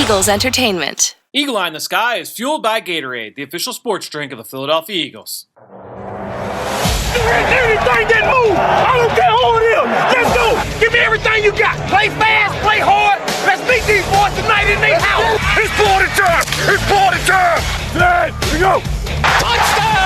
Eagles Entertainment. Eagle Eye in the Sky is fueled by Gatorade, the official sports drink of the Philadelphia Eagles. Anything that move, I don't care who it is. Let's go. Give me everything you got. Play fast, play hard. Let's meet these boys tonight in their house. It's party time. It's party time. There we go. Touchdown!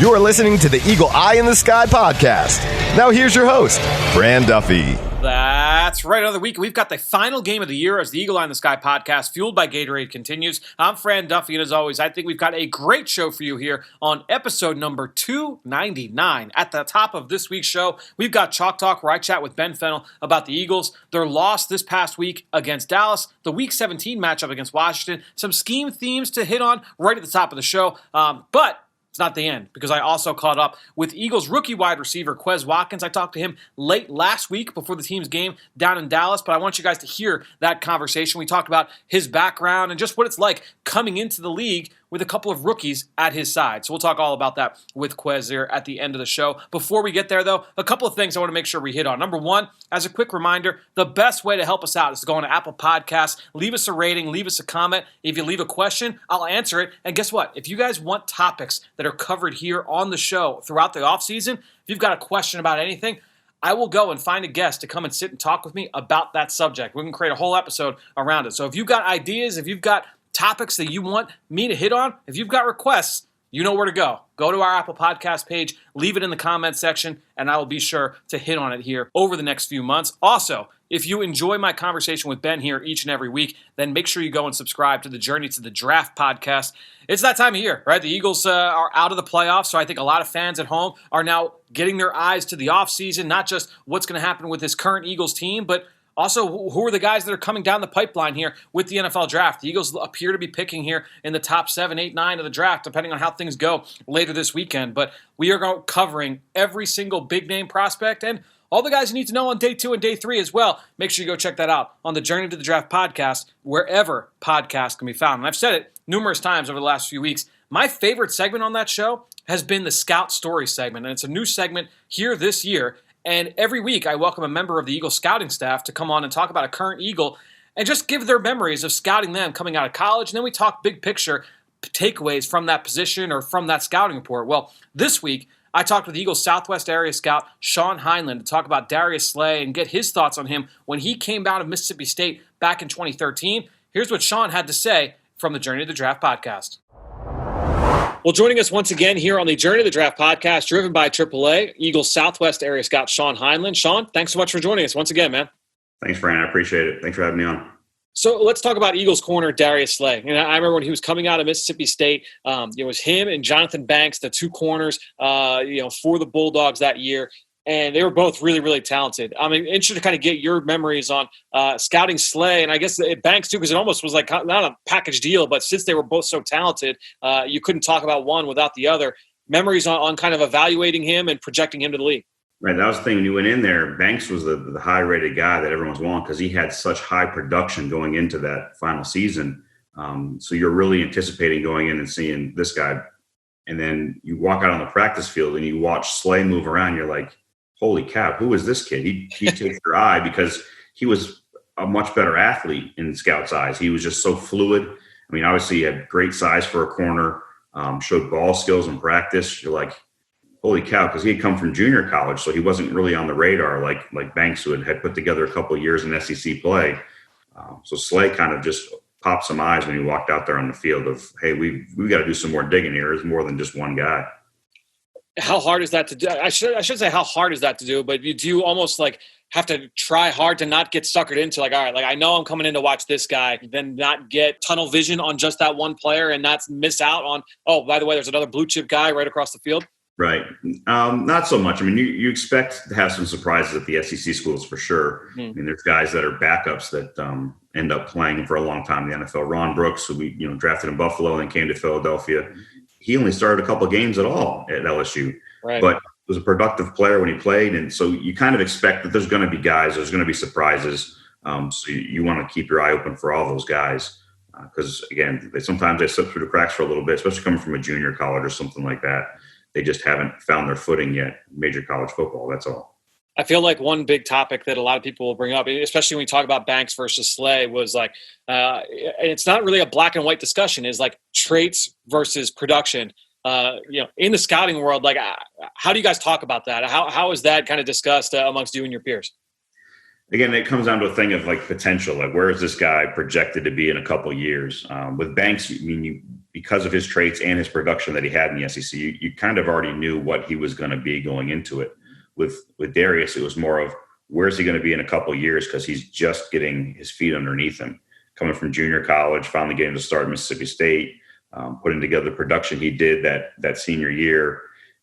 You are listening to the Eagle Eye in the Sky podcast. Now here's your host, Fran Duffy. That's right. Another week, we've got the final game of the year as the Eagle Eye in the Sky podcast, fueled by Gatorade, continues. I'm Fran Duffy, and as always, I think we've got a great show for you here on episode number 299. At the top of this week's show, we've got Chalk Talk, where I chat with Ben Fennell about the Eagles, their loss this past week against Dallas, the Week 17 matchup against Washington, some scheme themes to hit on right at the top of the show, but it's not the end, because I also caught up with Eagles rookie wide receiver Quez Watkins. I talked to him late last week before the team's game down in Dallas, but I want you guys to hear that conversation. We talked about his background and just what it's like coming into the league with a couple of rookies at his side. So we'll talk all about that with Quez there at the end of the show. Before we get there, though, a couple of things I want to make sure we hit on. Number one, as a quick reminder, the best way to help us out is to go on to Apple Podcasts, leave us a rating, leave us a comment. If you leave a question, I'll answer it. And guess what? If you guys want topics that are covered here on the show throughout the offseason, if you've got a question about anything, I will go and find a guest to come and sit and talk with me about that subject. We can create a whole episode around it. So if you've got ideas, if you've got topics that you want me to hit on, if you've got requests, you know where to go. Go to our Apple Podcast page, leave it in the comments section, and I will be sure to hit on it here over the next few months. Also, if you enjoy my conversation with Ben here each and every week, then make sure you go and subscribe to the Journey to the Draft podcast. It's that time of year, right? The Eagles are out of the playoffs, so I think a lot of fans at home are now getting their eyes to the offseason, not just what's going to happen with this current Eagles team, but also, who are the guys that are coming down the pipeline here with the NFL draft? The Eagles appear to be picking here in the top 7, 8, 9 of the draft, depending on how things go later this weekend. But we are covering every single big-name prospect and all the guys you need to know on day 2 and day 3 as well. Make sure you go check that out on the Journey to the Draft podcast, wherever podcasts can be found. And I've said it numerous times over the last few weeks. My favorite segment on that show has been the Scout Story segment, and it's a new segment here this year. And every week, I welcome a member of the Eagle scouting staff to come on and talk about a current Eagle and just give their memories of scouting them coming out of college. And then we talk big picture takeaways from that position or from that scouting report. Well, this week, I talked with Eagles Southwest area scout Sean Heinlein to talk about Darius Slay and get his thoughts on him when he came out of Mississippi State back in 2013. Here's what Sean had to say from the Journey to the Draft podcast. Well, joining us once again here on the Journey to the Draft podcast, driven by AAA, Eagles Southwest area scout Sean Heinlein. Sean, thanks so much for joining us once again, man. Thanks, Fran. I appreciate it. Thanks for having me on. So let's talk about Eagles corner Darius Slay. And I remember when he was coming out of Mississippi State, it was him and Jonathan Banks, the two corners, for the Bulldogs that year. And they were both really, really talented. I'm interested to kind of get your memories on scouting Slay, and I guess Banks too, because it almost was like not a package deal, but since they were both so talented, you couldn't talk about one without the other. Memories on kind of evaluating him and projecting him to the league. Right, that was the thing. When you went in there, Banks was the high-rated guy that everyone's wanting because he had such high production going into that final season. So you're really anticipating going in and seeing this guy. And then you walk out on the practice field and you watch Slay move around. You're like, holy cow, who is this kid? He takes your eye because he was a much better athlete in Scout's eyes. He was just so fluid. I mean, obviously he had great size for a corner, showed ball skills in practice. You're like, holy cow, because he had come from junior college, so he wasn't really on the radar like Banks, who had put together a couple of years in SEC play. So Slay kind of just popped some eyes when he walked out there on the field of, hey, we got to do some more digging here. There's more than just one guy. How hard is that to do? I should say how hard is that to do, but do you almost like have to try hard to not get suckered into like, all right, like I know I'm coming in to watch this guy, then not get tunnel vision on just that one player and not miss out on, oh, by the way, there's another blue chip guy right across the field? Right. Not so much. I mean, you expect to have some surprises at the SEC schools for sure. I mean, there's guys that are backups that end up playing for a long time in the NFL. Ron Brooks, who we drafted in Buffalo and then came to Philadelphia. He only started a couple of games at all at LSU, right. But was a productive player when he played. And so you kind of expect that there's going to be guys, there's going to be surprises. So you want to keep your eye open for all those guys. Because, again, sometimes they slip through the cracks for a little bit, especially coming from a junior college or something like that. They just haven't found their footing yet. Major college football, that's all. I feel like one big topic that a lot of people will bring up, especially when we talk about Banks versus Slay, was like, and it's not really a black and white discussion, is like traits versus production. In the scouting world, like, how do you guys talk about that? How is that kind of discussed amongst you and your peers? Again, it comes down to a thing of like potential. Like, where is this guy projected to be in a couple of years? With Banks, because of his traits and his production that he had in the SEC, you kind of already knew what he was going to be going into it. With Darius, it was more of where's he going to be in a couple of years, because he's just getting his feet underneath him, coming from junior college, finally getting to start at Mississippi State, putting together the production he did that senior year.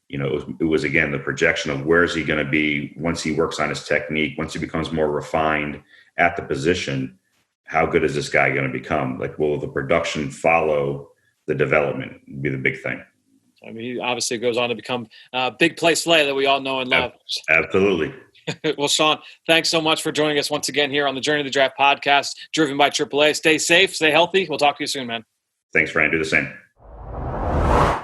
It was again the projection of where is he going to be once he works on his technique, once he becomes more refined at the position. How good is this guy going to become? Like, will the production follow the development? Would be the big thing. I mean, he obviously goes on to become big play Slay that we all know and love. Absolutely. Well, Sean, thanks so much for joining us once again here on the Journey to the Draft podcast, driven by AAA. Stay safe, stay healthy. We'll talk to you soon, man. Thanks, Fran. Do the same.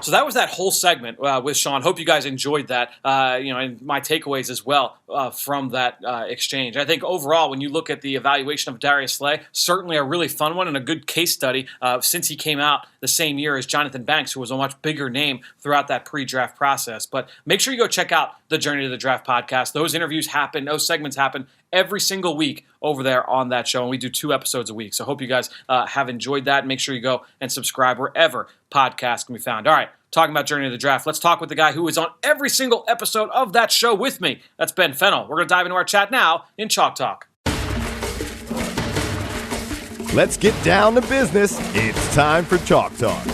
So that was that whole segment with Sean. Hope you guys enjoyed that, and my takeaways as well from that exchange. I think overall, when you look at the evaluation of Darius Slay, certainly a really fun one and a good case study since he came out the same year as Jonathan Banks, who was a much bigger name throughout that pre-draft process. But make sure you go check out the Journey to the Draft podcast. Those interviews happen, those segments happen every single week over there on that show, and we do 2 episodes a week. So hope you guys have enjoyed that. Make sure you go and subscribe wherever podcasts can be found. All right, talking about Journey to the Draft, let's talk with the guy who is on every single episode of that show with me. That's Ben Fennell. We're going to dive into our chat now in Chalk Talk. Let's get down to business. It's time for Chalk Talk.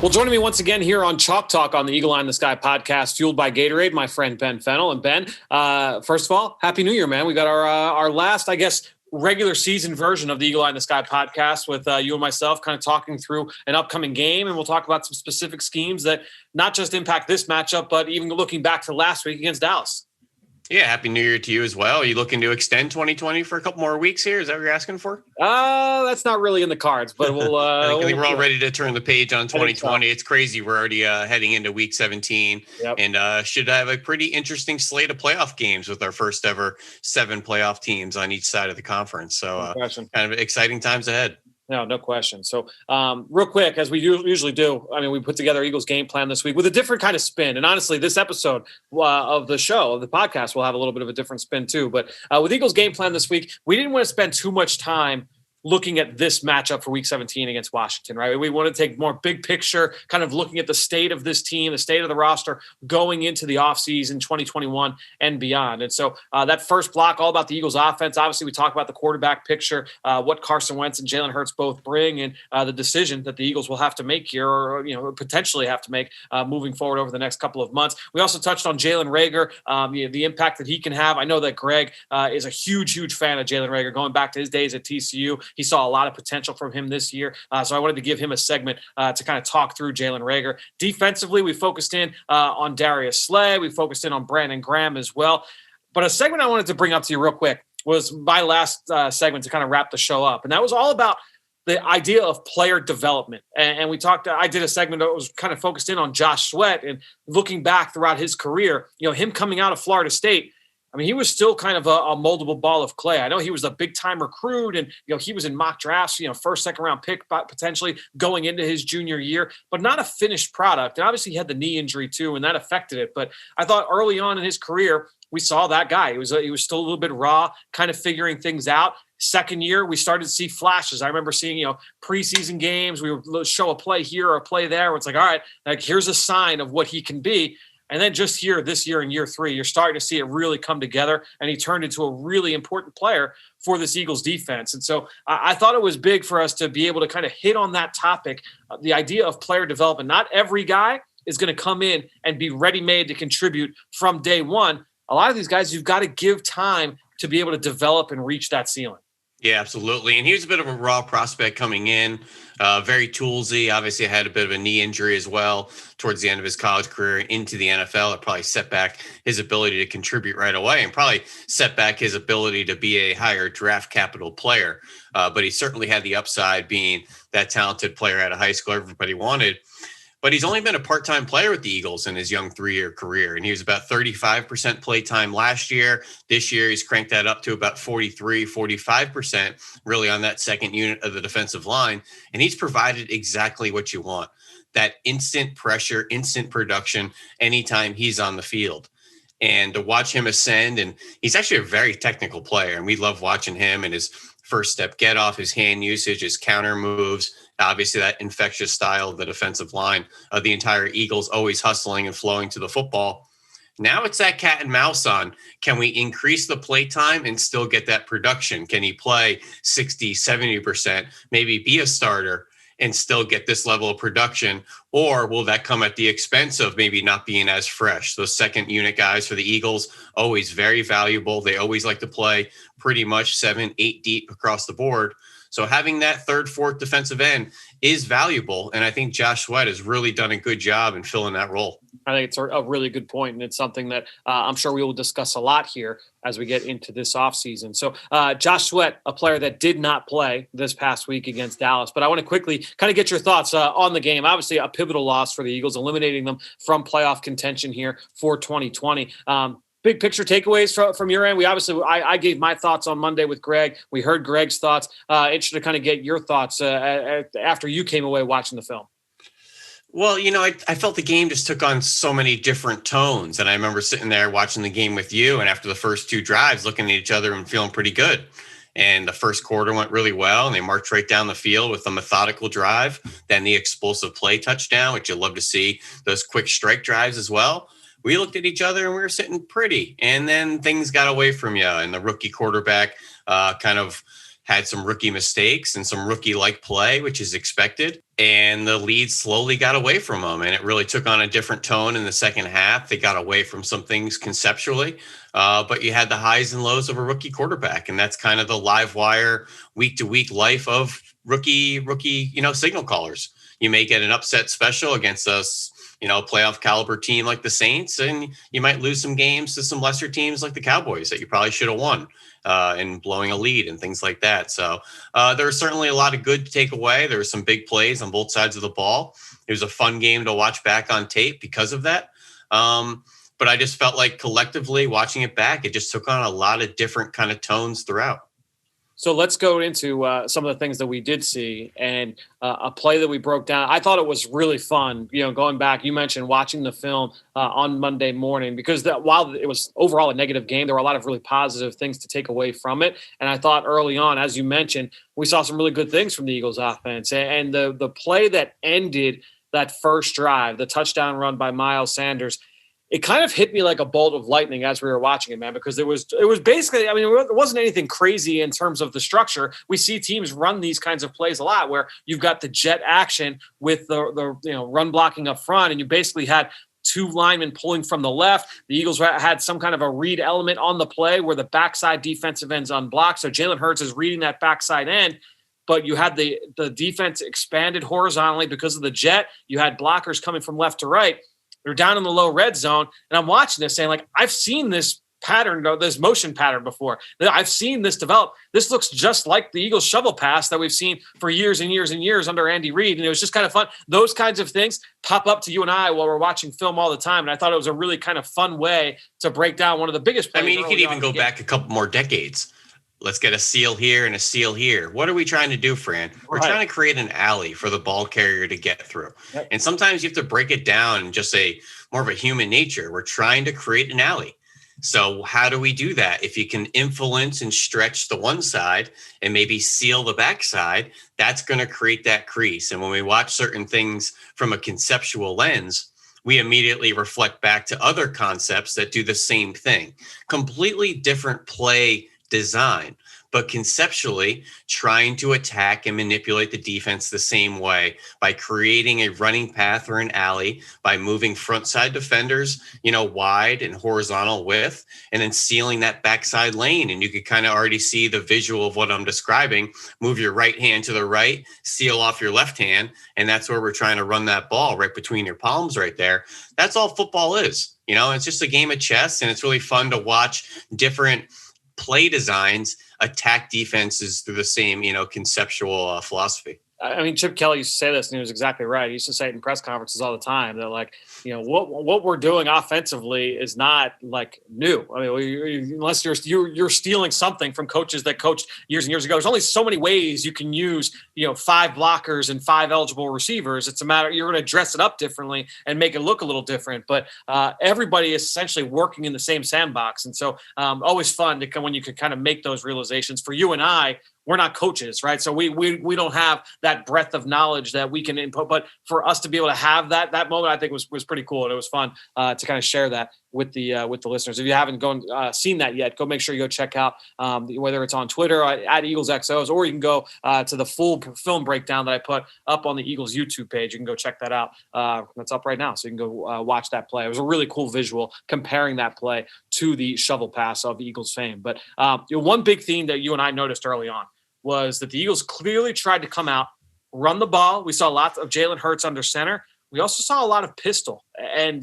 Well, joining me once again here on Chalk Talk on the Eagle Eye in the Sky podcast, fueled by Gatorade, my friend Ben Fennell. And Ben, first of all, Happy New Year, man. We got our last, I guess, regular season version of the Eagle Eye in the Sky podcast with you and myself kind of talking through an upcoming game. And we'll talk about some specific schemes that not just impact this matchup, but even looking back to last week against Dallas. Yeah, Happy New Year to you as well. Are you looking to extend 2020 for a couple more weeks here? Is that what you're asking for? That's not really in the cards, but we'll. I think we're all ready to turn the page on 2020. It's crazy. We're already heading into week 17, and should have a pretty interesting slate of playoff games with our first ever 7 playoff teams on each side of the conference. So kind of exciting times ahead. No question. So real quick, as we usually do, I mean, we put together Eagles game plan this week with a different kind of spin. And honestly, this episode of the show, of the podcast, will have a little bit of a different spin too. But with Eagles game plan this week, we didn't want to spend too much time looking at this matchup for week 17 against Washington, right? We want to take more big picture, kind of looking at the state of this team, the state of the roster going into the offseason 2021 and beyond. And so that first block, all about the Eagles offense. Obviously, we talk about the quarterback picture, what Carson Wentz and Jalen Hurts both bring, and the decision that the Eagles will have to make here, or potentially have to make moving forward over the next couple of months. We also touched on Jalen Reagor, the impact that he can have. I know that Greg is a huge fan of Jalen Reagor, going back to his days at TCU. He saw a lot of potential from him this year. So I wanted to give him a segment to kind of talk through Jalen Reagor. Defensively, we focused in on Darius Slay. We focused in on Brandon Graham as well. But a segment I wanted to bring up to you real quick was my last segment to kind of wrap the show up. And that was all about the idea of player development. And we talked, I did a segment that was kind of focused in on Josh Sweat and looking back throughout his career, him coming out of Florida State. I mean, he was still kind of a moldable ball of clay. I know he was a big-time recruit, and he was in mock drafts, first, second-round pick potentially going into his junior year, but not a finished product. And obviously, he had the knee injury too, and that affected it. But I thought early on in his career, we saw that guy. He was still a little bit raw, kind of figuring things out. Second year, we started to see flashes. I remember seeing, preseason games. We would show a play here or a play there. Where it's like, all right, like here's a sign of what he can be. And then just here, this year in year 3, you're starting to see it really come together, and he turned into a really important player for this Eagles defense. And so I thought it was big for us to be able to kind of hit on that topic, the idea of player development. Not every guy is going to come in and be ready-made to contribute from day one. A lot of these guys, you've got to give time to be able to develop and reach that ceiling. Yeah, absolutely. And he was a bit of a raw prospect coming in, very toolsy. Obviously, had a bit of a knee injury as well towards the end of his college career into the NFL. It probably set back his ability to contribute right away and probably set back his ability to be a higher draft capital player. But he certainly had the upside being that talented player out of high school everybody wanted. but he's only been a part-time player with the Eagles in his young 3-year career. And he was about 35% play time last year. This year, he's cranked that up to about 45% really on that second unit of the defensive line. And he's provided exactly what you want. That instant pressure, instant production, anytime he's on the field. And to watch him ascend, and he's actually a very technical player. And we love watching him and his first step get off, his hand usage, his counter moves, obviously that infectious style of the defensive line of the entire Eagles, always hustling and flowing to the football. Now it's that cat and mouse on. Can we increase the play time and still get that production? Can he play 60, 70%, maybe be a starter and still get this level of production? Or will that come at the expense of maybe not being as fresh? Those second unit guys for the Eagles, always very valuable. They always like to play pretty much 7, 8 deep across the board. So having that third, fourth defensive end is valuable. And I think Josh Sweat has really done a good job in filling that role. I think it's a really good point, and it's something that I'm sure we will discuss a lot here as we get into this offseason. So Josh Sweat, a player that did not play this past week against Dallas, but I want to quickly kind of get your thoughts on the game. Obviously, a pivotal loss for the Eagles, eliminating them from playoff contention here for 2020. Big picture takeaways from your end. We obviously, I gave my thoughts on Monday with Greg. We heard Greg's thoughts. Interested to kind of get your thoughts after you came away watching the film. Well, I felt the game just took on so many different tones. And I remember sitting there watching the game with you, and after the first 2 drives, looking at each other and feeling pretty good. And the first quarter went really well, and they marched right down the field with a methodical drive, then the explosive play touchdown, which you love to see, those quick strike drives as well. We looked at each other and we were sitting pretty. And then things got away from you, and the rookie quarterback kind of had some rookie mistakes and some rookie-like play, which is expected. And the lead slowly got away from them, and it really took on a different tone in the second half. They got away from some things conceptually, but you had the highs and lows of a rookie quarterback, and that's kind of the live wire, week-to-week life of rookie, signal callers. You may get an upset special against us, playoff caliber team like the Saints, and you might lose some games to some lesser teams like the Cowboys that you probably should have won and blowing a lead and things like that. So there was certainly a lot of good to take away. There were some big plays on both sides of the ball. It was a fun game to watch back on tape because of that. But I just felt like collectively watching it back, it just took on a lot of different kind of tones throughout. So let's go into some of the things that we did see, and a play that we broke down. I thought it was really fun, going back. You mentioned watching the film on Monday morning, because while it was overall a negative game, there were a lot of really positive things to take away from it. And I thought early on, as you mentioned, we saw some really good things from the Eagles offense. And the play that ended that first drive, the touchdown run by Miles Sanders, it kind of hit me like a bolt of lightning as we were watching it, man, because it was basically, it wasn't anything crazy in terms of the structure. We see teams run these kinds of plays a lot where you've got the jet action with the run blocking up front, and you basically had 2 linemen pulling from the left. The Eagles had some kind of a read element on the play where the backside defensive end's unblocked. So Jalen Hurts is reading that backside end, but you had the defense expanded horizontally because of the jet. You had blockers coming from left to right. They're down in the low red zone, and I'm watching this saying, like, I've seen this pattern, this motion pattern before. I've seen this develop. This looks just like the Eagles shovel pass that we've seen for years and years and years under Andy Reid, and it was just kind of fun. Those kinds of things pop up to you and I while we're watching film all the time, and I thought it was a really kind of fun way to break down one of the biggest plays. You could even go back a couple more decades. Let's get a seal here and a seal here. What are we trying to do, Fran? We're trying to create an alley for the ball carrier to get through. Yep. And sometimes you have to break it down and just say more of a human nature. We're trying to create an alley. So how do we do that? If you can influence and stretch the one side and maybe seal the backside, that's going to create that crease. And when we watch certain things from a conceptual lens, we immediately reflect back to other concepts that do the same thing. Completely different play design, but conceptually trying to attack and manipulate the defense the same way by creating a running path or an alley, by moving front side defenders, wide and horizontal width, and then sealing that backside lane. And you could kind of already see the visual of what I'm describing. Move your right hand to the right, seal off your left hand. And that's where we're trying to run that ball right between your palms right there. That's all football is, it's just a game of chess, and it's really fun to watch different play designs attack defenses through the same, conceptual philosophy. I mean, Chip Kelly used to say this, and he was exactly right. He used to say it in press conferences all the time that, like, what we're doing offensively is not like new. I mean, unless you're stealing something from coaches that coached years and years ago. There's only so many ways you can use 5 blockers and 5 eligible receivers. It's a matter, you're going to dress it up differently and make it look a little different. But everybody is essentially working in the same sandbox, and so always fun to come when you can kind of make those realizations. For you and I, we're not coaches, right? So we don't have that breadth of knowledge that we can input. But for us to be able to have that moment, I think was pretty cool, and it was fun to kind of share that with the listeners. If you haven't seen that yet, go make sure you go check out whether it's on Twitter at Eagles XOs, or you can go to the full film breakdown that I put up on the Eagles YouTube page. You can go check that out. That's up right now, so you can go watch that play. It was a really cool visual comparing that play to the shovel pass of Eagles fame. But one big theme that you and I noticed early on was that the Eagles clearly tried to come out, run the ball. We saw lots of Jalen Hurts under center. We also saw a lot of pistol. And,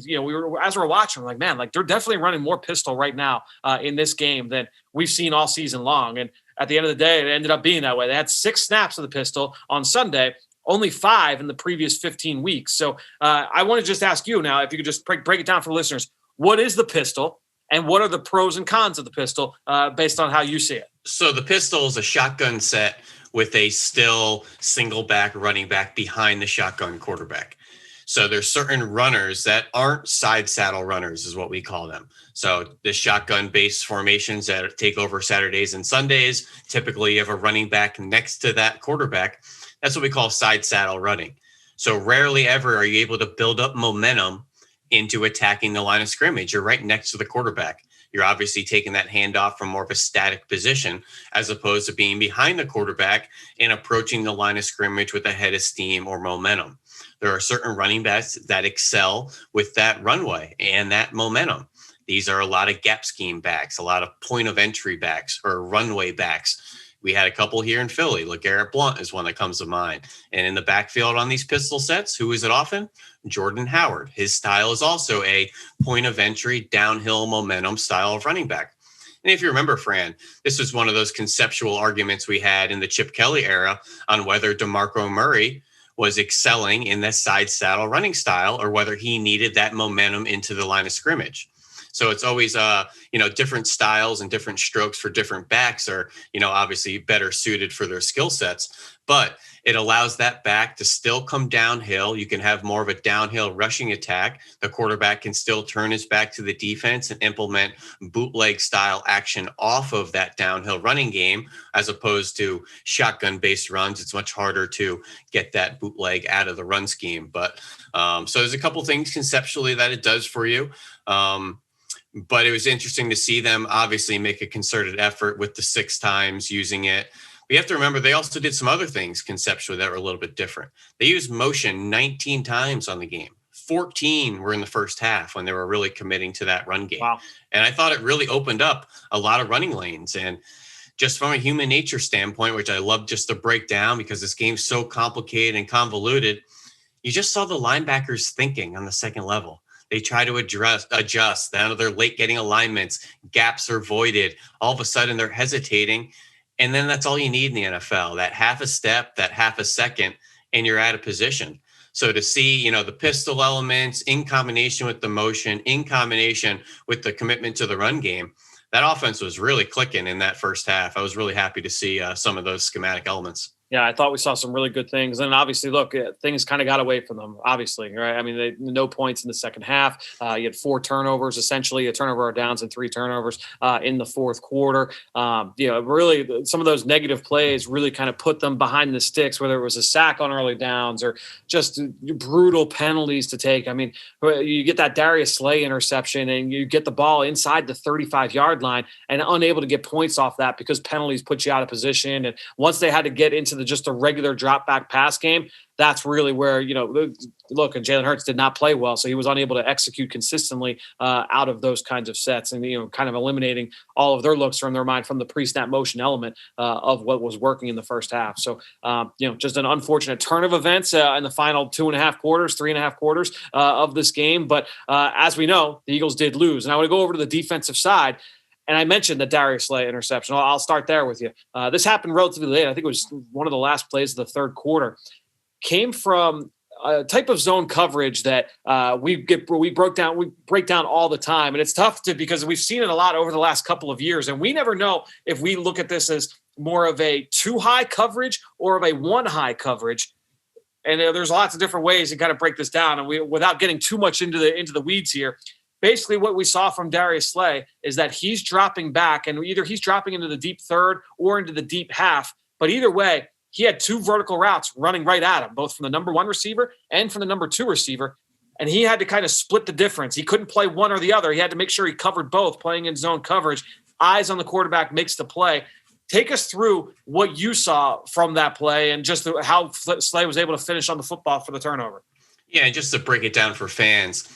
as we're watching, we're like, man, like they're definitely running more pistol right now in this game than we've seen all season long. And at the end of the day, it ended up being that way. They had 6 snaps of the pistol on Sunday, only 5 in the previous 15 weeks. So I want to just ask you now, if you could just break it down for listeners, what is the pistol? And what are the pros and cons of the pistol based on how you see it? So the pistol is a shotgun set with a still single back running back behind the shotgun quarterback. So there's certain runners that aren't side saddle runners is what we call them. So the shotgun based formations that take over Saturdays and Sundays, typically you have a running back next to that quarterback. That's what we call side saddle running. So rarely ever are you able to build up momentum into attacking the line of scrimmage. You're right next to the quarterback. You're obviously taking that handoff from more of a static position as opposed to being behind the quarterback and approaching the line of scrimmage with a head of steam or momentum. There are certain running backs that excel with that runway and that momentum. These are a lot of gap scheme backs, a lot of point of entry backs or runway backs. We had a couple here in Philly. LeGarrette Blount is one that comes to mind. And in the backfield on these pistol sets, who is it often? Jordan Howard. His style is also a point of entry, downhill momentum style of running back. And if you remember, Fran, this was one of those conceptual arguments we had in the Chip Kelly era on whether DeMarco Murray was excelling in that side saddle running style or whether he needed that momentum into the line of scrimmage. So it's always, different styles and different strokes for different backs are, obviously better suited for their skill sets. But it allows that back to still come downhill. You can have more of a downhill rushing attack. The quarterback can still turn his back to the defense and implement bootleg style action off of that downhill running game, as opposed to shotgun based runs. It's much harder to get that bootleg out of the run scheme. But so there's a couple things conceptually that it does for you. But it was interesting to see them obviously make a concerted effort with the 6 times using it. But you have to remember, they also did some other things conceptually that were a little bit different. They used motion 19 times on the game. 14 were in the first half when they were really committing to that run game. Wow. And I thought it really opened up a lot of running lanes. And just from a human nature standpoint, which I love just to break down because this game's so complicated and convoluted, you just saw the linebackers thinking on the second level. They try to adjust. Now they're late getting alignments. Gaps are voided. All of a sudden they're hesitating. And then that's all you need in the NFL, that half a step, that half a second, and you're out of position. So to see, the pistol elements in combination with the motion, in combination with the commitment to the run game, that offense was really clicking in that first half. I was really happy to see some of those schematic elements. Yeah, I thought we saw some really good things. And obviously, look, things kind of got away from them, obviously, right? I mean, no points in the second half. You had 4 turnovers, essentially, a turnover or downs and 3 turnovers in the fourth quarter. Really, some of those negative plays really kind of put them behind the sticks, whether it was a sack on early downs or just brutal penalties to take. I mean, you get that Darius Slay interception and you get the ball inside the 35-yard line and unable to get points off that because penalties put you out of position. And once they had to get into just a regular drop back pass game, that's really where, look, and Jalen Hurts did not play well. So he was unable to execute consistently out of those kinds of sets and, kind of eliminating all of their looks from their mind from the pre-snap motion element of what was working in the first half. So, just an unfortunate turn of events in the final 3.5 quarters of this game. But as we know, the Eagles did lose. And I want to go over to the defensive side. And I mentioned the Darius Slay interception. I'll start there with you. This happened relatively late. I think it was one of the last plays of the third quarter. Came from a type of zone coverage that we break down all the time. And it's tough because we've seen it a lot over the last couple of years. And we never know if we look at this as more of a 2-high coverage or of a 1-high coverage. And there's lots of different ways to kind of break this down. And without getting too much into the weeds here, basically what we saw from Darius Slay is that he's dropping back, and either he's dropping into the deep third or into the deep half. But either way, he had 2 vertical routes running right at him, both from the number 1 receiver and from the number 2 receiver. And he had to kind of split the difference. He couldn't play one or the other. He had to make sure he covered both, playing in zone coverage. Eyes on the quarterback makes the play. Take us through what you saw from that play and just how Slay was able to finish on the football for the turnover. Yeah, and just to break it down for fans,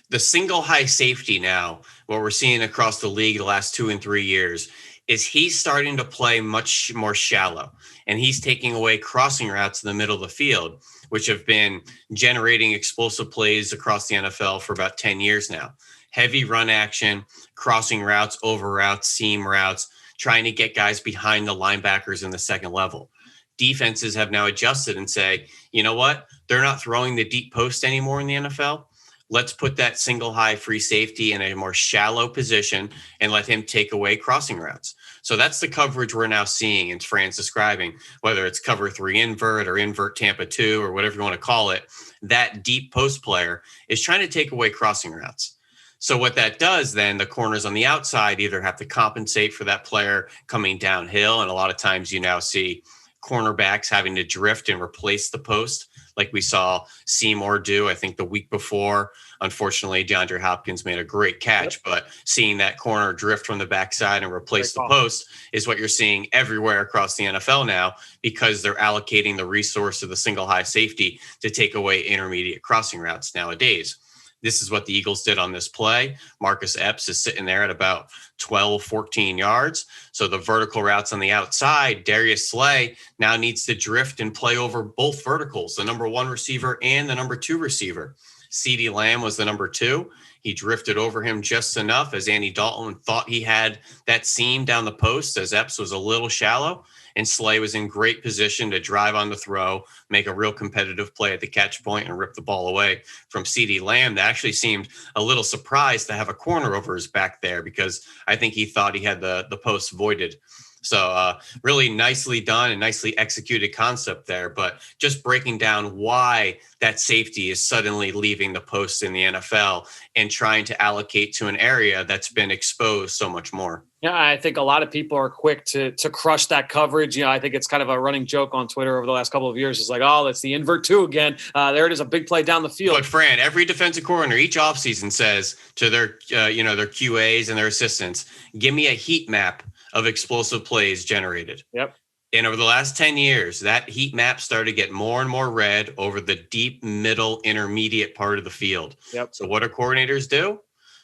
the single high safety now, what we're seeing across the league the last 2 and 3 years, is he's starting to play much more shallow, and he's taking away crossing routes in the middle of the field, which have been generating explosive plays across the NFL for about 10 years now. Heavy run action, crossing routes, over routes, seam routes, trying to get guys behind the linebackers in the second level. Defenses have now adjusted and say, you know what? They're not throwing the deep post anymore in the NFL. Let's put that single high free safety in a more shallow position and let him take away crossing routes. So that's the coverage we're now seeing, and Fran's describing, whether it's cover 3 invert or invert Tampa 2 or whatever you want to call it. That deep post player is trying to take away crossing routes. So what that does then, the corners on the outside either have to compensate for that player coming downhill. And a lot of times you now see cornerbacks having to drift and replace the post, like we saw Seymour do, I think, the week before. Unfortunately, DeAndre Hopkins made a great catch, but seeing that corner drift from the backside and replace the post is what you're seeing everywhere across the NFL now, because they're allocating the resource of the single high safety to take away intermediate crossing routes nowadays. This is what the Eagles did on this play. Marcus Epps is sitting there at about 12, 14 yards. So the vertical routes on the outside, Darius Slay now needs to drift and play over both verticals, the number 1 receiver and the number 2 receiver. CeeDee Lamb was the number 2. He drifted over him just enough as Andy Dalton thought he had that seam down the post, as Epps was a little shallow. And Slay was in great position to drive on the throw, make a real competitive play at the catch point, and rip the ball away from CeeDee Lamb. That actually seemed a little surprised to have a corner over his back there, because I think he thought he had the post voided. So really nicely done and nicely executed concept there, but just breaking down why that safety is suddenly leaving the post in the NFL and trying to allocate to an area that's been exposed so much more. Yeah, I think a lot of people are quick to crush that coverage. I think it's kind of a running joke on Twitter over the last couple of years. It's like, oh, that's the invert 2 again. There it is, a big play down the field. But Fran, every defensive coordinator each offseason says to their their QAs and their assistants, give me a heat map of explosive plays generated. Yep. And over the last 10 years, that heat map started to get more and more red over the deep, middle, intermediate part of the field. Yep. So what do coordinators do?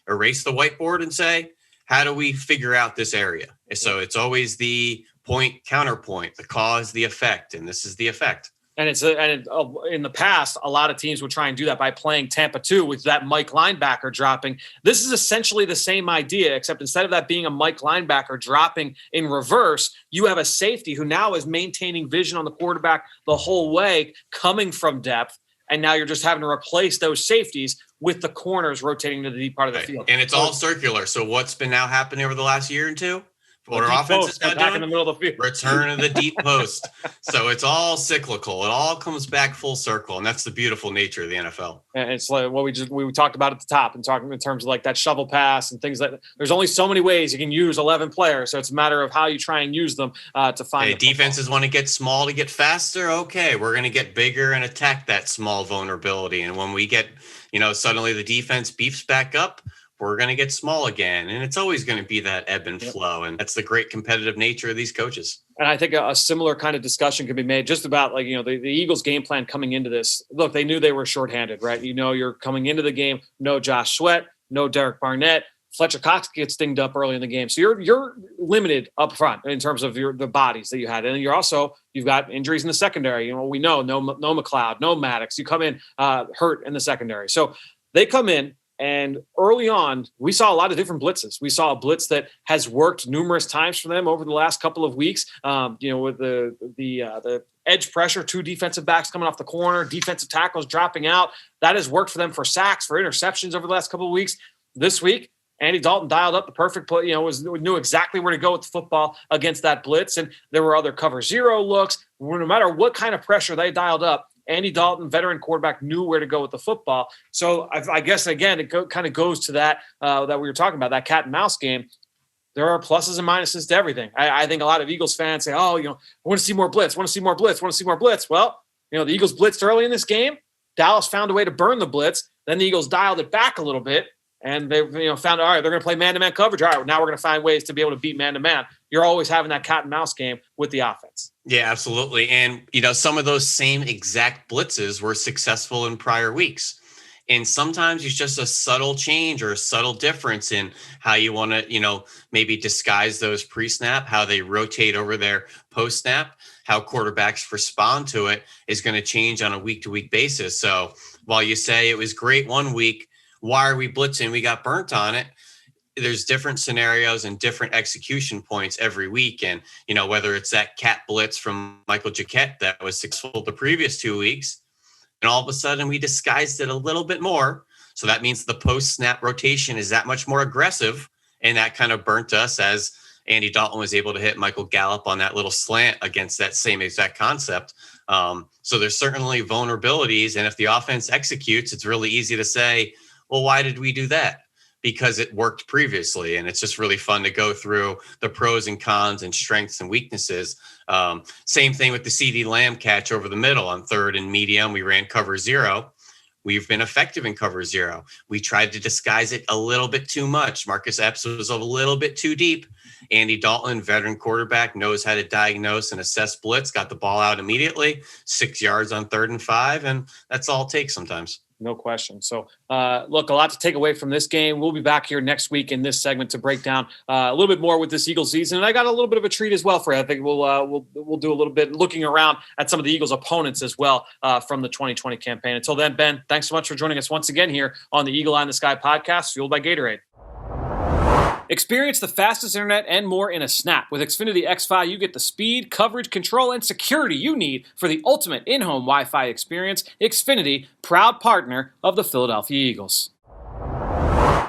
Erase the whiteboard and say, how do we figure out this area? So it's always the point, counterpoint, the cause, the effect, and this is the effect. And in the past, a lot of teams would try and do that by playing Tampa 2 with that Mike linebacker dropping. This is essentially the same idea, except instead of that being a Mike linebacker dropping in reverse, you have a safety who now is maintaining vision on the quarterback the whole way, coming from depth. And now you're just having to replace those safeties with the corners rotating to the deep part of the field. And it's all circular. So what's been now happening over the last year or two? What our offense is now doing? In the middle of the field. Return of the deep post. So it's all cyclical. It all comes back full circle, and that's the beautiful nature of the NFL. And it's like what we talked about at the top, and talking in terms of like that shovel pass and things like that. There's only so many ways you can use 11 players, so it's a matter of how you try and use them to find. Hey, defenses want to get small to get faster. Okay, we're going to get bigger and attack that small vulnerability. And when we get, suddenly the defense beefs back up, we're going to get small again. And it's always going to be that ebb and flow. And that's the great competitive nature of these coaches. And I think a similar kind of discussion could be made just about the Eagles game plan coming into this. Look, they knew they were shorthanded, right? You're coming into the game, no Josh Sweat, no Derek Barnett. Fletcher Cox gets dinged up early in the game. So you're limited up front in terms of the bodies that you had. And you've got injuries in the secondary. We know no McLeod, no Maddox. You come in hurt in the secondary. So they come in, And early on, we saw a lot of different blitzes. We saw a blitz that has worked numerous times for them over the last couple of weeks. With the edge pressure, 2 defensive backs coming off the corner, defensive tackles dropping out. That has worked for them for sacks, for interceptions over the last couple of weeks. This week, Andy Dalton dialed up the perfect play, knew exactly where to go with the football against that blitz. And there were other cover 0 looks. No matter what kind of pressure they dialed up, Andy Dalton, veteran quarterback, knew where to go with the football. So I guess, again, it kind of goes to that we were talking about, that cat and mouse game. There are pluses and minuses to everything. I think a lot of Eagles fans say, I want to see more blitz, want to see more blitz, want to see more blitz. Well, the Eagles blitzed early in this game. Dallas found a way to burn the blitz. Then the Eagles dialed it back a little bit. And they found, all right, they're going to play man-to-man coverage. All right, now we're going to find ways to be able to beat man-to-man. You're always having that cat and mouse game with the offense. Yeah, absolutely. And, some of those same exact blitzes were successful in prior weeks. And sometimes it's just a subtle change or a subtle difference in how you want to, maybe disguise those pre-snap, how they rotate over their post-snap, how quarterbacks respond to it is going to change on a week-to-week basis. So while you say it was great one week, why are we blitzing? We got burnt on it. There's different scenarios and different execution points every week. And, whether it's that cat blitz from Michael Jacquet that was successful the previous 2 weeks, and all of a sudden we disguised it a little bit more. So that means the post-snap rotation is that much more aggressive. And that kind of burnt us as Andy Dalton was able to hit Michael Gallup on that little slant against that same exact concept. So there's certainly vulnerabilities. And if the offense executes, it's really easy to say, well, why did we do that? Because it worked previously. And it's just really fun to go through the pros and cons and strengths and weaknesses. Same thing with the CeeDee Lamb catch over the middle on 3rd and medium. We ran cover 0. We've been effective in cover 0. We tried to disguise it a little bit too much. Marcus Epps was a little bit too deep. Andy Dalton, veteran quarterback, knows how to diagnose and assess blitz, got the ball out immediately, 6 yards on 3rd and 5. And that's all it takes sometimes. No question. So, look, a lot to take away from this game. We'll be back here next week in this segment to break down a little bit more with this Eagles season. And I got a little bit of a treat as well for you. I think we'll do a little bit looking around at some of the Eagles' opponents as well from the 2020 campaign. Until then, Ben, thanks so much for joining us once again here on the Eagle Eye in the Sky podcast, fueled by Gatorade. Experience the fastest internet and more in a snap. With Xfinity X5, you get the speed, coverage, control, and security you need for the ultimate in-home Wi-Fi experience. Xfinity, proud partner of the Philadelphia Eagles.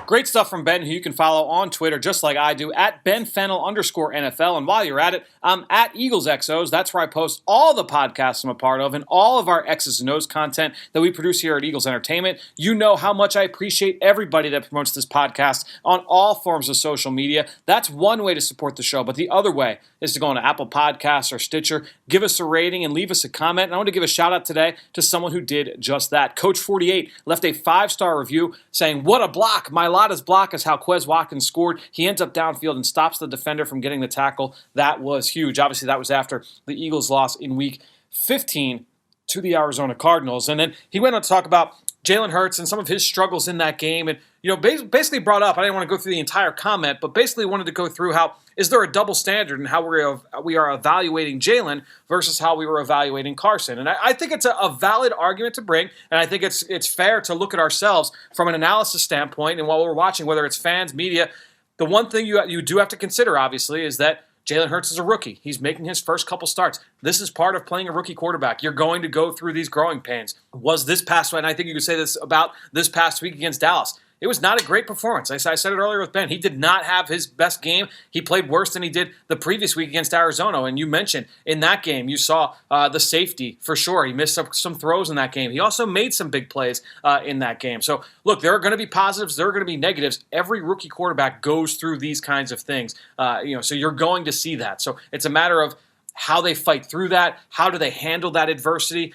Great stuff from Ben, who you can follow on Twitter, just like I do, at Ben Fennell _NFL. And while you're at it, I'm at Eagles XOs. That's where I post all the podcasts I'm a part of and all of our X's and O's content that we produce here at Eagles Entertainment. You know how much I appreciate everybody that promotes this podcast on all forms of social media. That's one way to support the show. But the other way is to go on to Apple Podcasts or Stitcher, give us a rating, and leave us a comment. And I want to give a shout out today to someone who did just that. Coach48 left a 5-star review saying, "What a block. My Lata's block is how Quez Watkins scored. He ends up downfield and stops the defender from getting the tackle." That was huge. Obviously, that was after the Eagles loss in Week 15 to the Arizona Cardinals. And then he went on to talk about Jalen Hurts and some of his struggles in that game. And, basically brought up, I didn't want to go through the entire comment, but basically wanted to go through how, is there a double standard in how we are evaluating Jalen versus how we were evaluating Carson? And I think it's a valid argument to bring, and I think it's fair to look at ourselves from an analysis standpoint. And while we're watching, whether it's fans, media, the one thing you do have to consider, obviously, is that Jalen Hurts is a rookie. He's making his first couple starts. This is part of playing a rookie quarterback. You're going to go through these growing pains. Was this past week, and I think you could say this about this past week against Dallas, it was not a great performance. I said it earlier with Ben. He did not have his best game. He played worse than he did the previous week against Arizona. And you mentioned in that game, you saw the safety for sure. He missed some throws in that game. He also made some big plays in that game. So, look, there are going to be positives. There are going to be negatives. Every rookie quarterback goes through these kinds of things. So you're going to see that. So it's a matter of how they fight through that. How do they handle that adversity?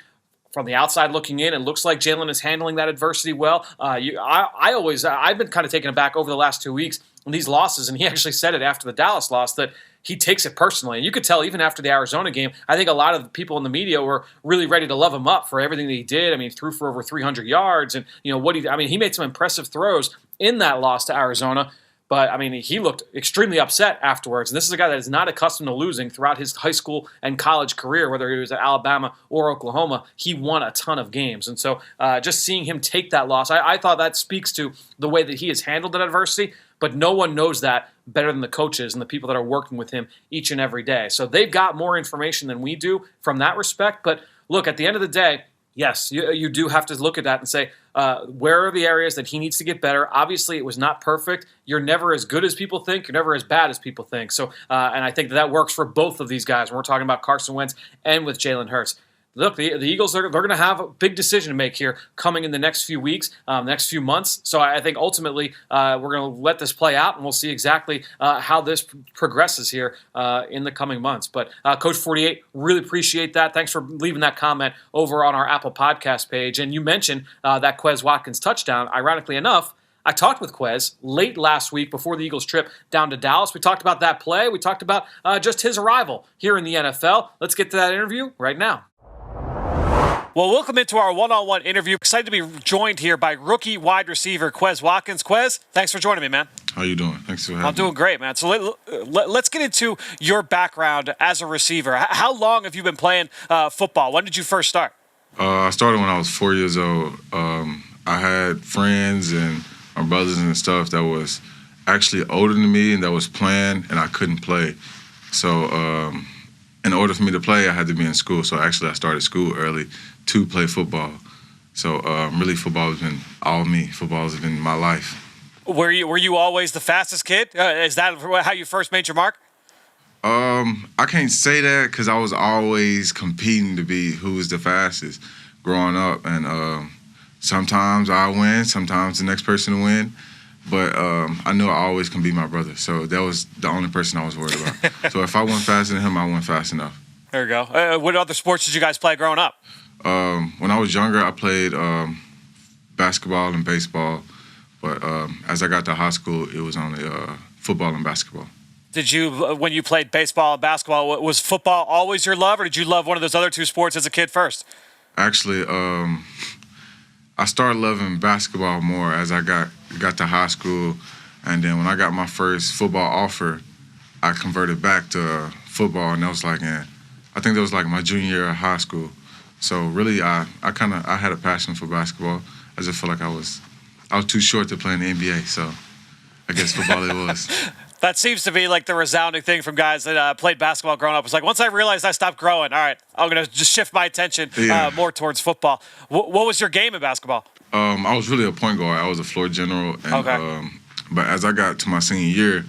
From the outside looking in, it looks like Jalen is handling that adversity well. I've been kind of taken aback over the last 2 weeks in these losses, and he actually said it after the Dallas loss that he takes it personally. And you could tell even after the Arizona game, I think a lot of the people in the media were really ready to love him up for everything that he did. I mean, he threw for over 300 yards, and he made some impressive throws in that loss to Arizona. But, I mean, he looked extremely upset afterwards. And this is a guy that is not accustomed to losing throughout his high school and college career, whether he was at Alabama or Oklahoma. He won a ton of games. And so just seeing him take that loss, I thought that speaks to the way that he has handled that adversity. But no one knows that better than the coaches and the people that are working with him each and every day. So they've got more information than we do from that respect. But look, at the end of the day, yes, you do have to look at that and say, where are the areas that he needs to get better? Obviously, it was not perfect. You're never as good as people think. You're never as bad as people think. So, and I think that works for both of these guys when we're talking about Carson Wentz and with Jalen Hurts. Look, the Eagles, they're going to have a big decision to make here coming in the next few weeks, next few months. So I think ultimately we're going to let this play out, and we'll see exactly how this progresses here in the coming months. But Coach 48, really appreciate that. Thanks for leaving that comment over on our Apple Podcast page. And you mentioned that Quez Watkins touchdown. Ironically enough, I talked with Quez late last week before the Eagles' trip down to Dallas. We talked about that play. We talked about just his arrival here in the NFL. Let's get to that interview right now. Well, welcome into our one-on-one interview. Excited to be joined here by rookie wide receiver Quez Watkins. Quez, thanks for joining me, man. How you doing? Thanks for having me. I'm doing great, man. So let's get into your background as a receiver. How long have you been playing football? When did you first start? I started when I was 4 years old. I had friends and my brothers and stuff that was actually older than me and that was playing, and I couldn't play. So in order for me to play, I had to be in school. So actually I started school early to play football. So really football has been all me. Football has been my life. Were you always the fastest kid? Is that how you first made your mark? I can't say that because I was always competing to be who was the fastest growing up. And sometimes I win, sometimes the next person to win. But I knew I always can beat my brother. So that was the only person I was worried about. So if I went faster than him, I went fast enough. There you go. What other sports did you guys play growing up? When I was younger, I played basketball and baseball. But as I got to high school, it was only football and basketball. Did you, when you played baseball and basketball, was football always your love, or did you love one of those other two sports as a kid first? Actually, I started loving basketball more as I got to high school. And then when I got my first football offer, I converted back to football, and that was I think that was my junior year of high school. So really, I had a passion for basketball. I just felt like I was too short to play in the NBA, so I guess football it was. That seems to be the resounding thing from guys that played basketball growing up. It's once I realized I stopped growing, all right, I'm going to just shift my attention more towards football. What was your game in basketball? I was really a point guard. I was a floor general. And, okay. But as I got to my senior year,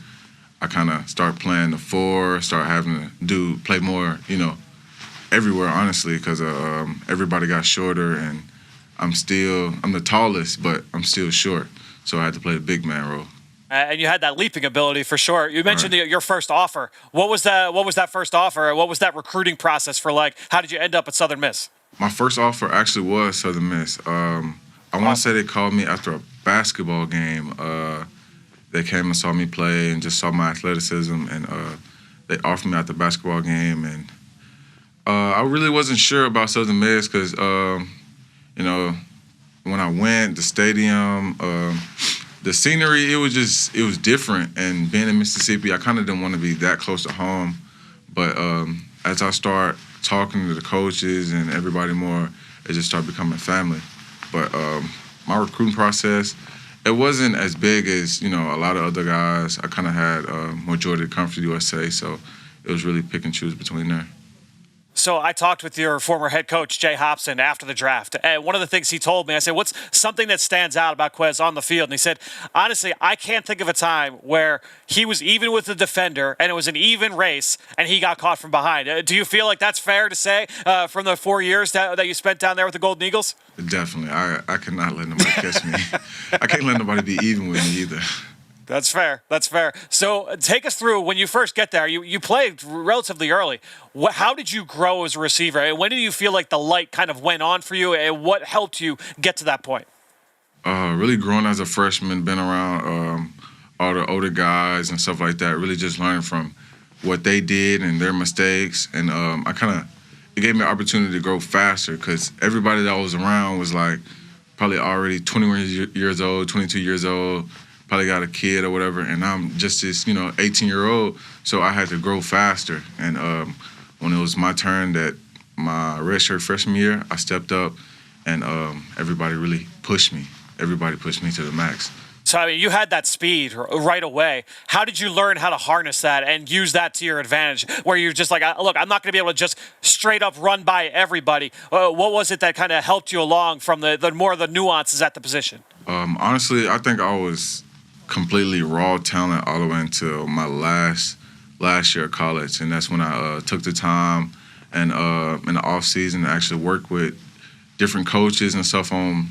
I kind of started playing the four, started having to play more, everywhere, honestly, because everybody got shorter, and I'm the tallest, but I'm still short. So I had to play the big man role. And you had that leaping ability for sure. You mentioned your first offer. What was that first offer? What was that recruiting process for How did you end up at Southern Miss? My first offer actually was Southern Miss. I want to say they called me after a basketball game. They came and saw me play and just saw my athleticism, and they offered me at the basketball game. And I really wasn't sure about Southern Miss because, when I went, the stadium, the scenery, it was different. And being in Mississippi, I kind of didn't want to be that close to home. But as I start talking to the coaches and everybody more, it just started becoming family. But my recruiting process, it wasn't as big as, a lot of other guys. I kind of had majority of Conference USA, so it was really pick and choose between there. So I talked with your former head coach, Jay Hopson, after the draft. And one of the things he told me, I said, what's something that stands out about Quez on the field? And he said, honestly, I can't think of a time where he was even with the defender and it was an even race and he got caught from behind. Do you feel like that's fair to say from the 4 years that you spent down there with the Golden Eagles? Definitely. I cannot let nobody catch me. I can't let nobody be even with me either. That's fair. So take us through when you first get there. You played relatively early. How did you grow as a receiver? And when did you feel like the light kind of went on for you? And what helped you get to that point? Really growing as a freshman, been around all the older guys and stuff like that, really just learning from what they did and their mistakes. And it gave me an opportunity to grow faster because everybody that was around was probably already 21 years old, 22 years old. probably got a kid or whatever, and I'm just this, 18-year-old, so I had to grow faster. And when it was my turn that my redshirt freshman year, I stepped up, and everybody really pushed me. Everybody pushed me to the max. So, I mean, you had that speed right away. How did you learn how to harness that and use that to your advantage, where you're just like, look, I'm not going to be able to just straight up run by everybody? What was it that kind of helped you along from the more of the nuances at the position? Honestly, I think I was completely raw talent all the way until my last year of college, and that's when I took the time and in the off season to actually work with different coaches and stuff on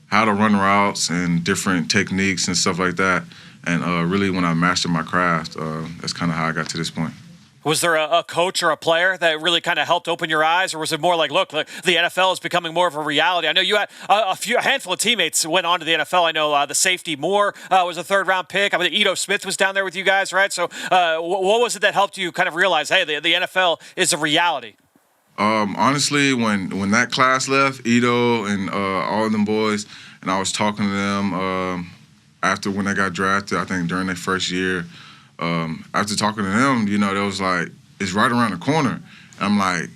how to run routes and different techniques and stuff like that. And really, when I mastered my craft, that's kind of how I got to this point. Was there a coach or a player that really kind of helped open your eyes, or was it more like, look, the NFL is becoming more of a reality? I know you had a handful of teammates who went on to the NFL. I know the safety Moore was a third-round pick. I mean, Ito Smith was down there with you guys, right? So what was it that helped you kind of realize, hey, the NFL is a reality? Honestly, when that class left, Ito and all of them boys, and I was talking to them after when they got drafted, I think during their first year, after talking to them, they was like, it's right around the corner. And I'm like,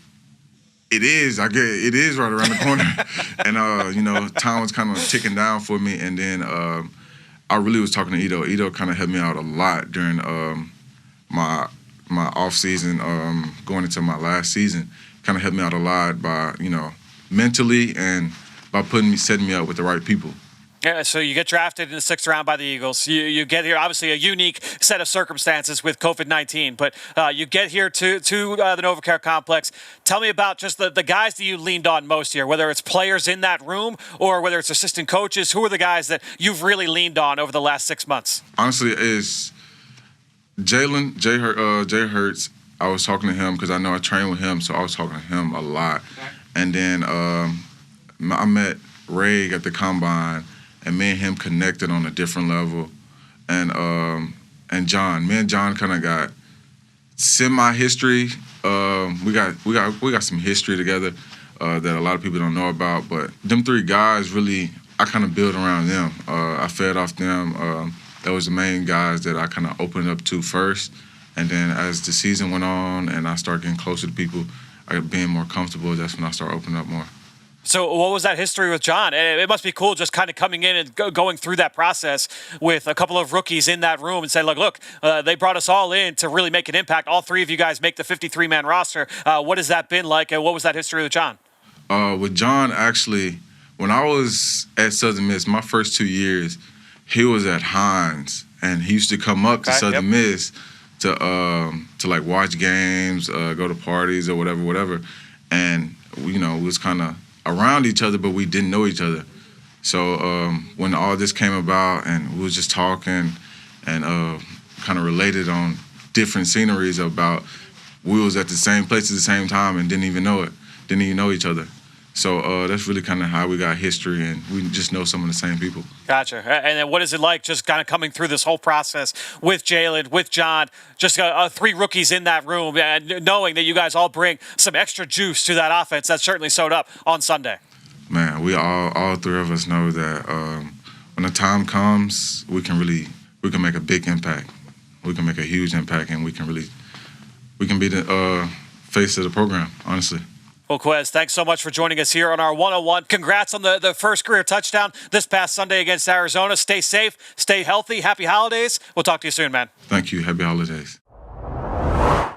it is right around the corner. And, time was kind of ticking down for me. And then I really was talking to Ito. Ito kind of helped me out a lot during my off season, going into my last season. Kind of helped me out a lot by, mentally and by setting me up with the right people. Yeah, so you get drafted in the 6th round by the Eagles. You get here, obviously a unique set of circumstances with COVID-19, but you get here to the NovaCare complex. Tell me about just the guys that you leaned on most here, whether it's players in that room or whether it's assistant coaches. Who are the guys that you've really leaned on over the last 6 months? Honestly, it's Jay Hurts. I was talking to him because I know I trained with him, so I was talking to him a lot. Okay. And then I met Ray at the Combine, and me and him connected on a different level. And John, me and John kind of got semi-history. We got some history together that a lot of people don't know about. But them 3 guys really, I kind of built around them. I fed off them. That was the main guys that I kind of opened up to first. And then as the season went on and I started getting closer to people, being more comfortable, that's when I started opening up more. So what was that history with John? It must be cool just kind of coming in and going through that process with a couple of rookies in that room and say, look, they brought us all in to really make an impact. All 3 of you guys make the 53-man roster. What has that been like, and what was that history with John? With John, actually, when I was at Southern Miss, my first 2 years, he was at Hines, and he used to come up to Southern Miss to like watch games, go to parties or whatever. And, we was kind of around each other, but we didn't know each other. So when all this came about and we was just talking and kind of related on different sceneries about we was at the same place at the same time and didn't even know each other. So that's really kind of how we got history, and we just know some of the same people. Gotcha. And then what is it like just kind of coming through this whole process with Jalen, with John, just 3 rookies in that room, and knowing that you guys all bring some extra juice to that offense that certainly showed up on Sunday? Man, we all 3 of us know that when the time comes, we can make a big impact. We can make a huge impact, and we can be the face of the program, honestly. Well, Quez, thanks so much for joining us here on our 101. Congrats on the first career touchdown this past Sunday against Arizona. Stay safe, stay healthy. Happy holidays. We'll talk to you soon, man. Thank you. Happy holidays.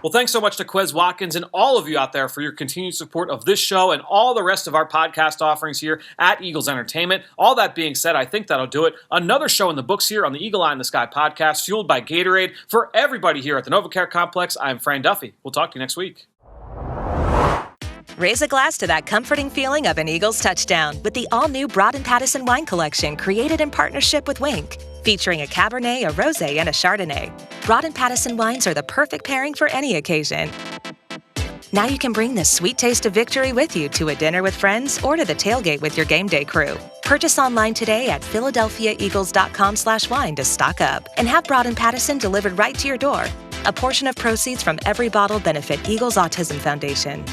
Well, thanks so much to Quez Watkins and all of you out there for your continued support of this show and all the rest of our podcast offerings here at Eagles Entertainment. All that being said, I think that'll do it. Another show in the books here on the Eagle Eye in the Sky podcast, fueled by Gatorade. For everybody here at the NovaCare Complex, I'm Fran Duffy. We'll talk to you next week. Raise a glass to that comforting feeling of an Eagles touchdown with the all-new Broad & Pattison wine collection created in partnership with Wink. Featuring a Cabernet, a Rosé, and a Chardonnay. Broad & Pattison wines are the perfect pairing for any occasion. Now you can bring the sweet taste of victory with you to a dinner with friends or to the tailgate with your game day crew. Purchase online today at PhiladelphiaEagles.com/wine to stock up and have Broad & Pattison delivered right to your door. A portion of proceeds from every bottle benefit Eagles Autism Foundation.